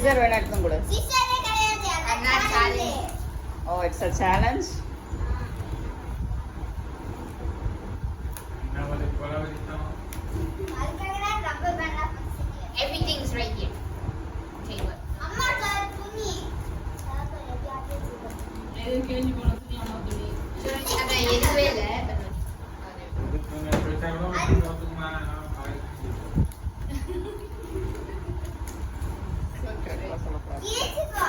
scissor வேணா எடுத்து கொடு. Scissor கிடையாது. அதான் challenge. Oh, it's a challenge. Everything is right here. Tell you what. அம்மா துணி. இது கிழிஞ்சு போன துணி அம்மா துணி. அதான் எதுவே இல்ல. ஏச்சுக்கோ.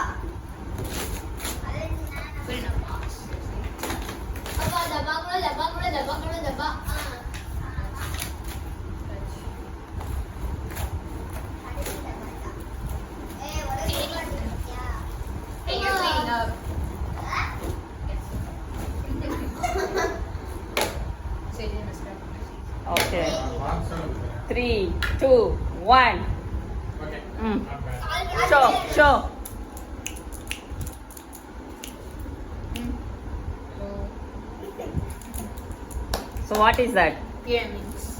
அப்பா டப்பா. Hey, you're cleaning up. So you didn't mess it up. Okay. 3, 2, 1. Okay. Mm. Not bad. Show. So what is that? Pyramids.